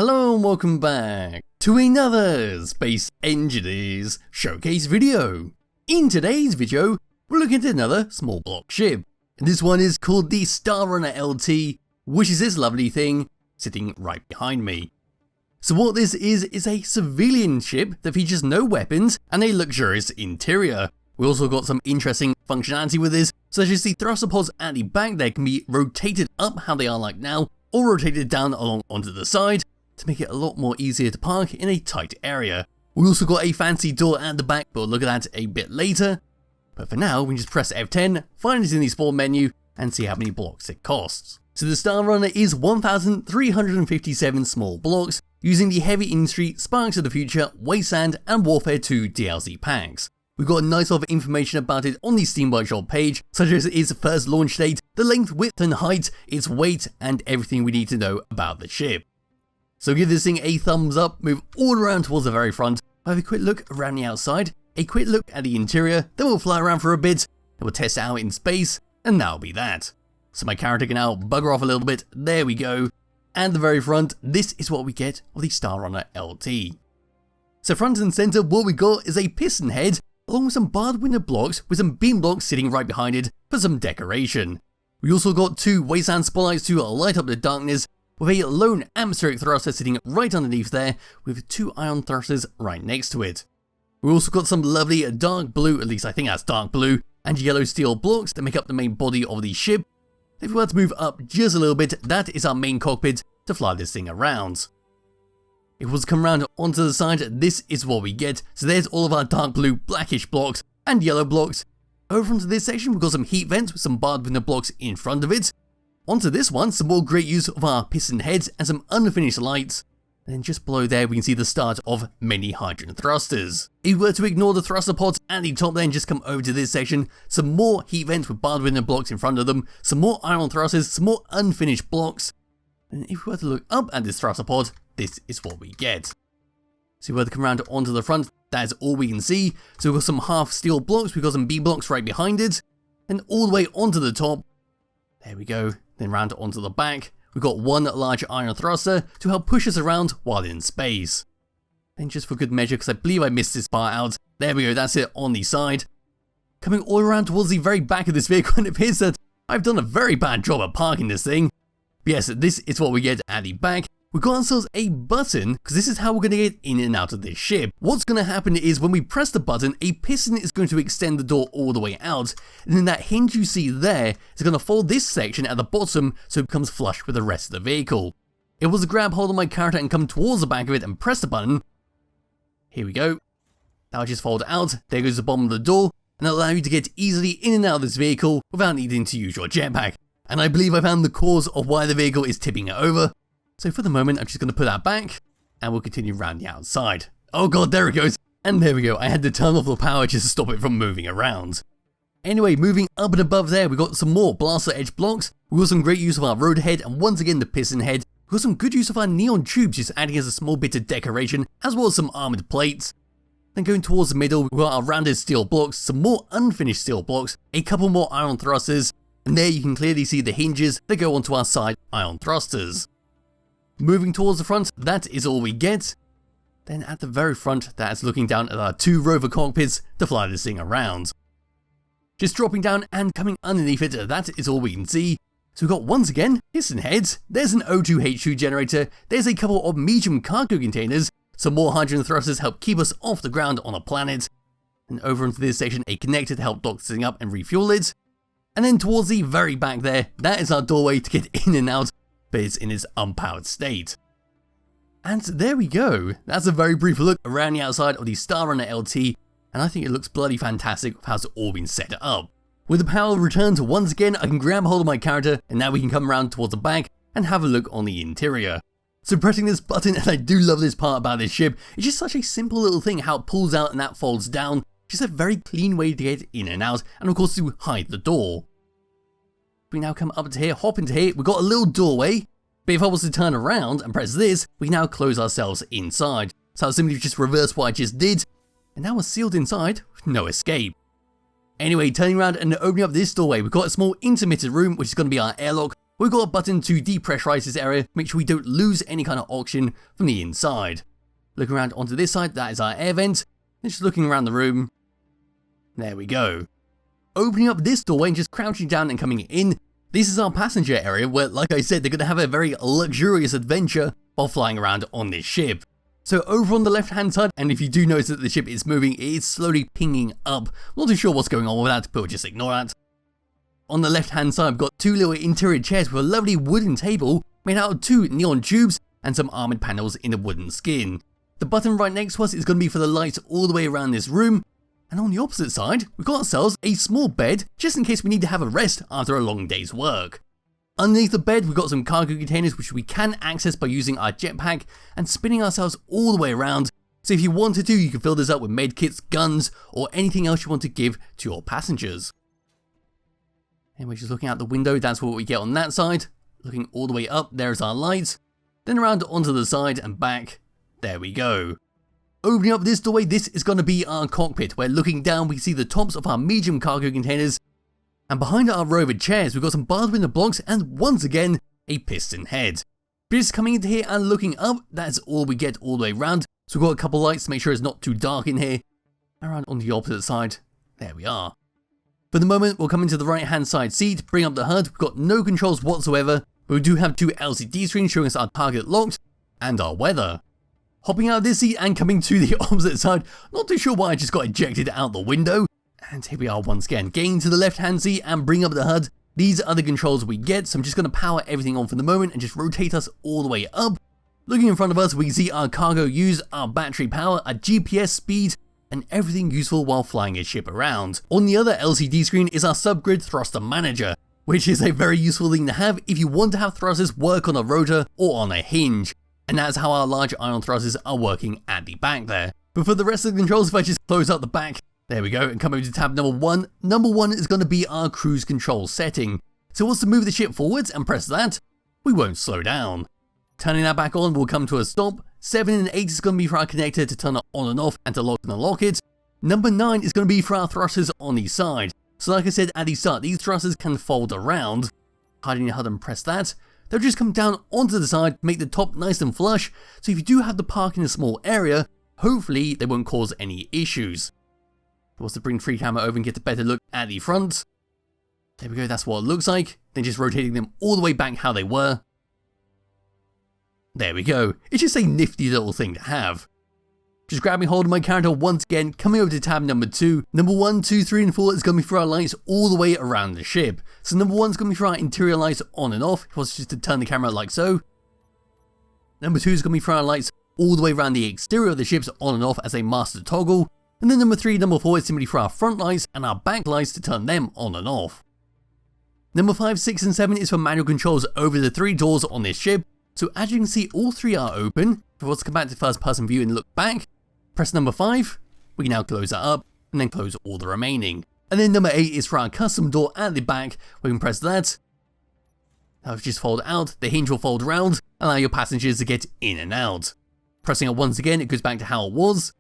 Hello and welcome back to another Space Engineers Showcase video. In today's video, we're looking at another small block ship. And this one is called the Starrunner LT, which is this lovely thing sitting right behind me. So what this is a civilian ship that features no weapons and a luxurious interior. We also got some interesting functionality with this, such as the thruster pods at the back there can be rotated up how they are like now, or rotated down along onto the side, to make it a lot more easier to park in a tight area. We also got a fancy door at the back, but we'll look at that a bit later. But for now, we can just press F10, find it in the spawn menu, and see how many blocks it costs. So the Starrunner is 1,357 small blocks, using the heavy industry, Sparks of the Future, Wasteland, and Warfare 2 DLC packs. We've got a nice lot of information about it on the Steam Workshop page, such as its first launch date, the length, width and height, its weight, and everything we need to know about the ship. So give this thing a thumbs up, move all around towards the very front, have a quick look around the outside, a quick look at the interior, then we'll fly around for a bit, then we'll test it out in space, and that'll be that. So my character can now bugger off a little bit, there we go. And the very front, this is what we get of the Starrunner LT. So front and centre, what we got is a piston head, along with some barred window blocks with some beam blocks sitting right behind it for some decoration. We also got two wasteland spotlights to light up the darkness, with a lone atmospheric thruster sitting right underneath there, with two ion thrusters right next to it. We also got some lovely dark blue, at least I think that's dark blue, and yellow steel blocks that make up the main body of the ship. If we were to move up just a little bit, that is our main cockpit to fly this thing around. If we was to come around onto the side, this is what we get. So there's all of our dark blue, blackish blocks and yellow blocks. Over onto this section, we've got some heat vents with some barred window blocks in front of it. Onto this one, some more great use of our piston heads and some unfinished lights. And then just below there, we can see the start of many hydrogen thrusters. If we were to ignore the thruster pods at the top there and just come over to this section, some more heat vents with barred window blocks in front of them, some more ion thrusters, some more unfinished blocks. And if we were to look up at this thruster pod, this is what we get. So if we were to come around onto the front, that is all we can see. So we've got some half steel blocks, we've got some B blocks right behind it, and all the way onto the top. There we go. Then round onto the back, we've got one large ion thruster to help push us around while in space. Then just for good measure, because I believe I missed this part out, there we go, that's it on the side. Coming all around towards the very back of this vehicle, and it appears that I've done a very bad job at parking this thing. But yes, this is what we get at the back. We've got ourselves a button, because this is how we're going to get in and out of this ship. What's going to happen is when we press the button, a piston is going to extend the door all the way out, and then that hinge you see there is going to fold this section at the bottom so it becomes flush with the rest of the vehicle. If I was to grab hold of my character and come towards the back of it and press the button, here we go. That'll just fold out, there goes the bottom of the door, and it'll allow you to get easily in and out of this vehicle without needing to use your jetpack. And I believe I found the cause of why the vehicle is tipping it over. So for the moment, I'm just going to put that back, and we'll continue around the outside. Oh god, there it goes. And there we go, I had to turn off the power just to stop it from moving around. Anyway, moving up and above there, we got some more blaster edge blocks. We got some great use of our road head, and once again the piston head. We got some good use of our neon tubes, just adding as a small bit of decoration, as well as some armoured plates. Then going towards the middle, we've got our rounded steel blocks, some more unfinished steel blocks, a couple more ion thrusters, and there you can clearly see the hinges that go onto our side ion thrusters. Moving towards the front, that is all we get. Then at the very front, that's looking down at our two rover cockpits to fly this thing around. Just dropping down and coming underneath it, that is all we can see. So we've got once again, piston heads, there's an O2H2 generator, there's a couple of medium cargo containers, some more hydrogen thrusters help keep us off the ground on a planet. And over into this section, a connector to help dock this thing up and refuel it. And then towards the very back there, that is our doorway to get in and out, but it's in its unpowered state. And there we go, that's a very brief look around the outside of the Starrunner LT, and I think it looks bloody fantastic with how it's all been set up. With the power returned, once again I can grab hold of my character, and now we can come around towards the back and have a look on the interior. So pressing this button, and I do love this part about this ship, it's just such a simple little thing how it pulls out and that folds down, just a very clean way to get in and out, and of course to hide the door. We now come up to here, hop into here, we've got a little doorway, but if I was to turn around and press this, we now close ourselves inside. So I'll simply just reverse what I just did, and now we're sealed inside with no escape. Anyway, turning around and opening up this doorway, we've got a small intermittent room, which is going to be our airlock, We've got a button to depressurize this area, make sure we don't lose any kind of oxygen from the inside. Looking around onto this side, that is our air vent. And just looking around the room. There we go. Opening up this doorway and just crouching down and coming in, this is our passenger area where, like I said, they're going to have a very luxurious adventure while flying around on this ship. So over on the left hand side, and if you do notice that the ship is moving, it is slowly pinging up. Not too sure what's going on with that, but we'll just ignore that. On the left hand side, I've got two little interior chairs with a lovely wooden table made out of two neon tubes and some armoured panels in the wooden skin. The button right next to us is going to be for the lights all the way around this room. And on the opposite side, we've got ourselves a small bed just in case we need to have a rest after a long day's work. Underneath the bed, we've got some cargo containers which we can access by using our jetpack and spinning ourselves all the way around. So if you wanted to, you can fill this up with medkits, guns, or anything else you want to give to your passengers. And we're just looking out the window, that's what we get on that side. Looking all the way up, there's our lights. Then around onto the side and back, there we go. Opening up this doorway, this is going to be our cockpit, where looking down we see the tops of our medium cargo containers. And behind our row of chairs, we've got some barred window blocks and once again, a piston head. Just coming into here and looking up, that's all we get all the way around. So we've got a couple lights to make sure it's not too dark in here. Around on the opposite side, there we are. For the moment, we'll come into the right hand side seat, bring up the HUD, we've got no controls whatsoever, but we do have two LCD screens showing us our target locked and our weather. Hopping out of this seat and coming to the opposite side, not too sure why I just got ejected out the window. And here we are once again, getting to the left hand seat and bring up the HUD. These are the controls we get, so I'm just going to power everything on for the moment and just rotate us all the way up. Looking in front of us, we can see our cargo use, our battery power, our GPS speed, and everything useful while flying a ship around. On the other LCD screen is our subgrid thruster manager, which is a very useful thing to have if you want to have thrusters work on a rotor or on a hinge. And that's how our large ion thrusters are working at the back there. But for the rest of the controls, if I just close out the back, there we go, and come over to tab number 1. Number 1 is going to be our cruise control setting. So once to move the ship forwards and press that, we won't slow down. Turning that back on will come to a stop. 7 and 8 is going to be for our connector to turn it on and off and to lock and unlock it. Number 9 is going to be for our thrusters on the side. So like I said at the start, these thrusters can fold around. Hiding your HUD and press that. They'll just come down onto the side, make the top nice and flush, so if you do have to park in a small area, hopefully they won't cause any issues. Wants to bring free camera over and get a better look at the front. There we go, that's what it looks like. Then just rotating them all the way back how they were. There we go. It's just a nifty little thing to have. Just grabbing hold of my character once again, coming over to tab number 2. Number 1, 2, 3 and 4 is going to be for our lights all the way around the ship. So number 1 is going to be for our interior lights on and off. If I was just to turn the camera like so. Number 2 is going to be for our lights all the way around the exterior of the ships on and off as a master toggle. And then number 3, number 4 is simply for our front lights and our back lights to turn them on and off. Number 5, 6 and 7 is for manual controls over the 3 doors on this ship. So as you can see, all 3 are open. If I was to come back to first person view and look back, press number 5, we can now close that up and then close all the remaining. And then number 8 is for our custom door at the back. We can press that. That'll just fold out, the hinge will fold around, allow your passengers to get in and out. Pressing it once again, it goes back to how it was.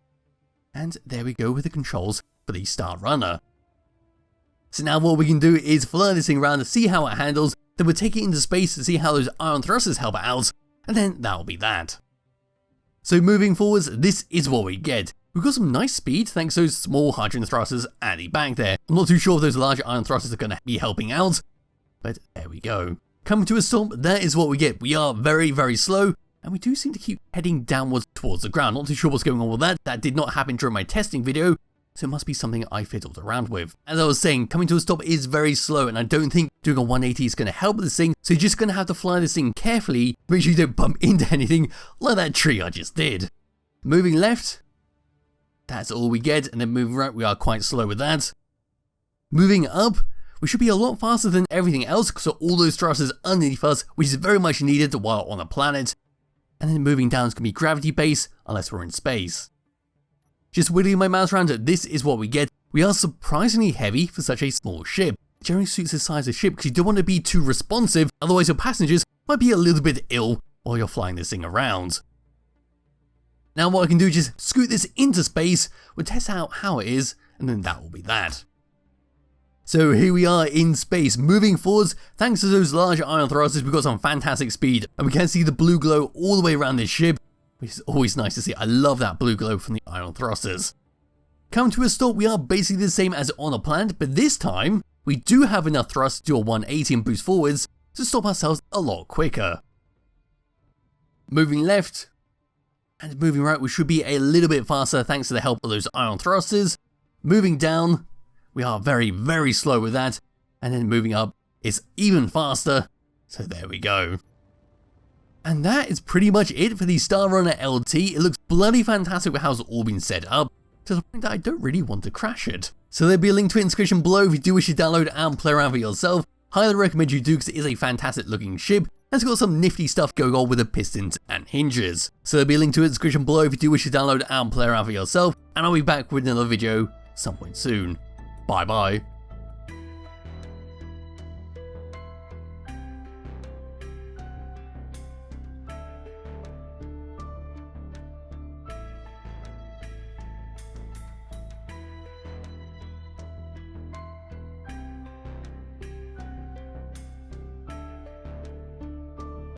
And there we go with the controls for the Starrunner. So now what we can do is fly this thing around to see how it handles, then we'll take it into space to see how those ion thrusters help it out, and then that'll be that. So moving forwards, this is what we get. We've got some nice speed thanks to those small hydrogen thrusters at the back there. I'm not too sure if those large ion thrusters are going to be helping out, but there we go. Coming to a stop, that is what we get. We are very, very slow, and we do seem to keep heading downwards towards the ground. Not too sure what's going on with that. That did not happen during my testing video, so it must be something I fiddled around with. As I was saying, coming to a stop is very slow, and I don't think doing a 180 is going to help this thing, so you're just going to have to fly this thing carefully, make sure you don't bump into anything like that tree I just did. Moving left, that's all we get, and then moving right, we are quite slow with that. Moving up, we should be a lot faster than everything else, because of all those thrusters underneath us, which is very much needed while on a planet. And then moving down is going to be gravity-based, unless we're in space. Just wiggling my mouse around, this is what we get. We are surprisingly heavy for such a small ship. It generally suits the size of the ship because you don't want to be too responsive, otherwise your passengers might be a little bit ill while you're flying this thing around. Now what I can do is just scoot this into space, we'll test out how it is, and then that will be that. So here we are in space, moving forwards. Thanks to those large ion thrusters, we've got some fantastic speed, and we can see the blue glow all the way around this ship, which is always nice to see. I love that blue glow from the ion thrusters. Come to a stop, we are basically the same as on a planet, but this time, we do have enough thrust to do a 180 and boost forwards to stop ourselves a lot quicker. Moving left, and moving right, we should be a little bit faster thanks to the help of those ion thrusters. Moving down, we are very, very slow with that, and then moving up is even faster, so there we go. And that is pretty much it for the Starrunner LT. It looks bloody fantastic with how it's all been set up, to the point that I don't really want to crash it. So there'll be a link to it in the description below if you do wish to download and play around for yourself. Highly recommend you do because it is a fantastic looking ship, and it's got some nifty stuff going on with the pistons and hinges. So there'll be a link to it in the description below if you do wish to download and play around for yourself, and I'll be back with another video some point soon. Bye bye.